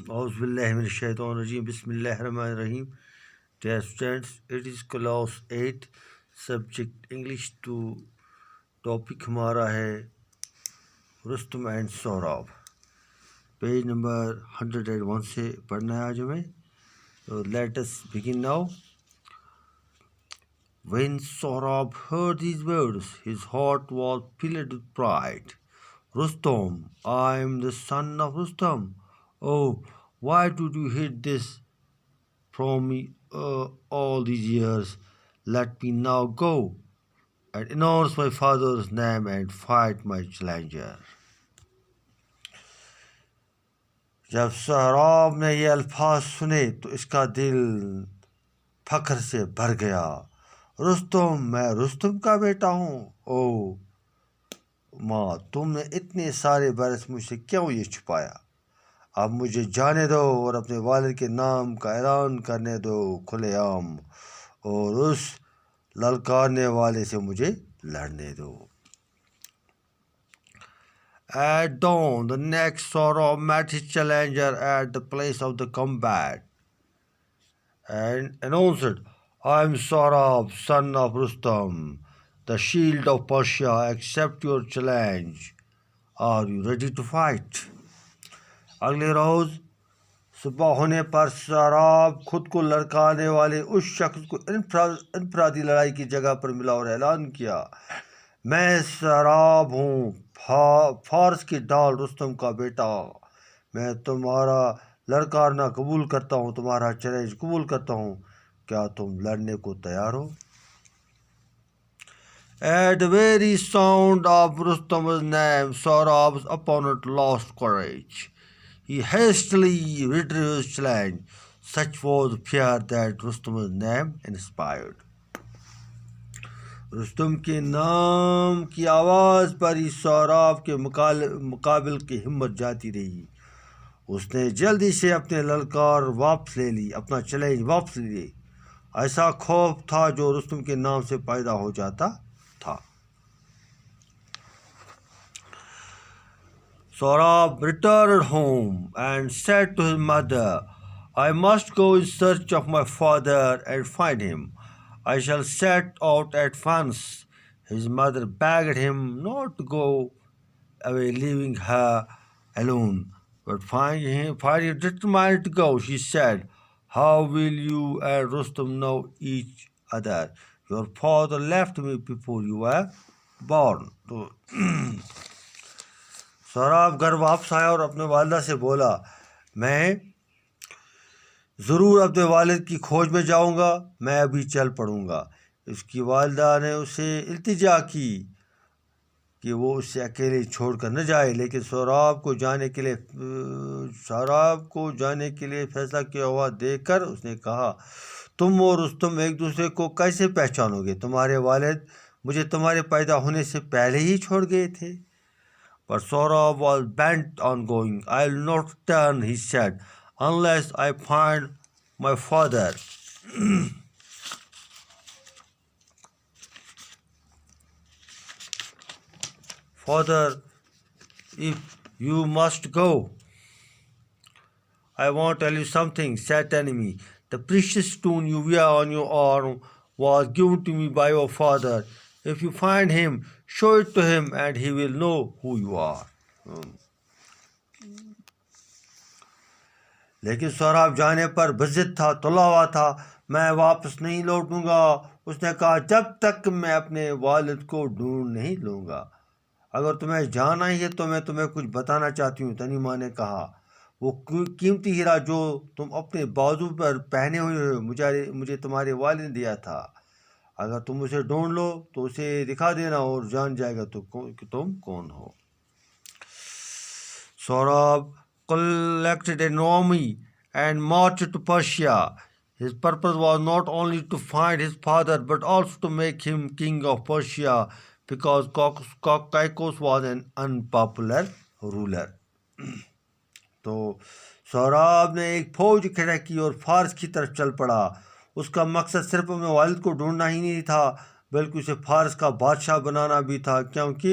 Auzubillahiminash-shaytanir-rajim. Bismillahir-rahmanir-rahim. Dear students, it is class 8 subject English to topic हमारा है Rustam and Saurabh. Page number 101 से पढ़ना है आज हमें. So let us begin now. When Saurabh heard these words, his heart was filled with pride. Rustam, I am the son of Rustam. Oh, why did you hide this from me all these years? Let me now go and announce my father's name and fight my challenger. जब सोहराब ने ये अल्फाज सुने तो इसका दिल फख्र से भर गया. रुस्तम, मैं रुस्तम का बेटा हूँ. ओह माँ, तुमने इतने सारे बरस मुझसे क्यों ये छुपाया? अब मुझे जाने दो और अपने वालिद के नाम का ऐलान करने दो खुलेआम, और उस ललकारने वाले से मुझे लड़ने दो. At dawn, the next Saurabh met his challenger at the place of the combat and announced, I am Saurabh, son of Rustam, the shield of Persia. Accept your challenge. Are you ready to fight? अगले रोज सुबह होने पर सौरभ खुद को लड़काने वाले उस शख्स को इनफरादी लड़ाई की जगह पर मिला और ऐलान किया, मैं सौरभ हूँ, फारस की ढाल रुस्तम का बेटा. मैं तुम्हारा लड़कारना कबूल करता हूँ, तुम्हारा चैलेंज कबूल करता हूँ. क्या तुम लड़ने को तैयार हो? At the very sound of Rustam's name, Saurabh's opponent lost courage. He hastily withdrew his challenge. Such was the fear that Rustam's name inspired. Rustam के नाम की आवाज़ पर ही सौरभ के मुकाबिल की हिम्मत जाती रही. उसने जल्दी से अपने ललकार वापस ले ली, अपना चैलेंज वापस ले ली. ऐसा खौफ था जो रुस्तम के नाम से पैदा हो जाता था. Saurabh returned home and said to his mother, I must go in search of my father and find him. I shall set out at once. His mother begged him not to go away, leaving her alone. But finding him determined to go, she said, how will you and Rustam know each other? Your father left me before you were born. तो सौरभ घर वापस आया और अपने वालिदा से बोला, मैं ज़रूर अपने वालिद की खोज में जाऊंगा, मैं अभी चल पड़ूंगा. उसकी वालिदा ने उसे इल्तिजा की कि वो उससे अकेले छोड़कर न जाए, लेकिन सौरभ को जाने के लिए फैसला किया हुआ देखकर उसने कहा, तुम और रुस्तम एक दूसरे को कैसे पहचानोगे? तुम्हारे वालिद मुझे तुम्हारे पैदा होने से पहले ही छोड़ गए थे. But Saurabh was bent on going. I will not return, he said, unless I find my father. Father, if you must go, I want to tell you something, said the enemy. The precious stone you wear on your arm was given to me by your father. If you find him, show it to him and he will know who you are. लेकिन सौरभ जाने पर बज़िद था, तुला हुआ था. मैं वापस नहीं लौटूंगा. उसने कहा, जब तक मैं अपने वालिद को ढूंढ नहीं लूँगा. अगर तुम्हें जाना ही है तो मैं तुम्हें कुछ बताना चाहती हूँ. तनी माँ ने कहा, वो कीमती हीरा जो तुम अपने बाजू पर पहने हुए हो मुझे तुम्हारे वालिद ने दिया था. अगर तुम उसे ढूंढ लो तो उसे दिखा देना और जान जाएगा तो कि तुम कौन हो. Saurabh collected an army and marched to Persia. His purpose was not only to find his father but also to make him king of Persia, because Caicus was an unpopular ruler. तो सौरभ ने एक फौज खड़ा की और फारस की तरफ चल पड़ा. उसका मकसद सिर्फ अपने वालिद को ढूंढना ही नहीं था, बल्कि उसे फारस का बादशाह बनाना भी था, क्योंकि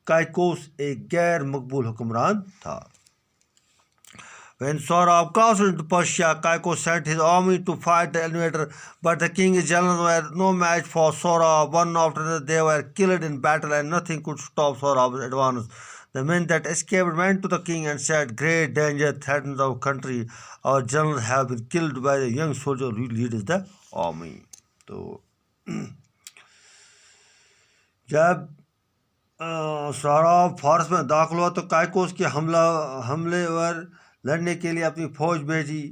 काइकोस एक गैर मकबूल हुक्मरान था. When Saurabh crossed into Persia, Kaiko sent his army to fight the invader, but the king's generals were no match for Saurabh. One after another, they were killed in battle, and nothing could stop Saurabh's advance. The men that escaped went to the king and said, "Great danger threatens our country. Our generals have been killed by the young soldier who leads the army." So, जब सौरभ फारस में दाखिल हुआ तो काइकोस के हमलेवर लड़ने के लिए अपनी फौज भेजी,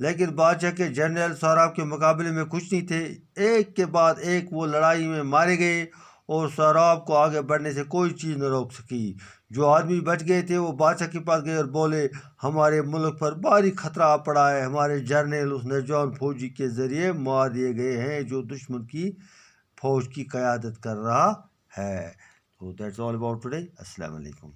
लेकिन बादशाह के जनरल सौरभ के मुकाबले में कुछ नहीं थे। एक के बाद एक वो लड़ाई में मारे गए और सौरभ को आगे बढ़ने से कोई चीज़ न रोक सकी। जो आदमी बच गए थे वो बादशाह के पास गए और बोले, हमारे मुल्क पर भारी खतरा पड़ा है, हमारे जनरल उस नौजवान फौजी के ज़रिए मार दिए गए हैं जो दुश्मन की फौज की क़यादत कर रहा है। तो दैट्स ऑल अबाउट टुडे। अस्सलाम वालेकुम।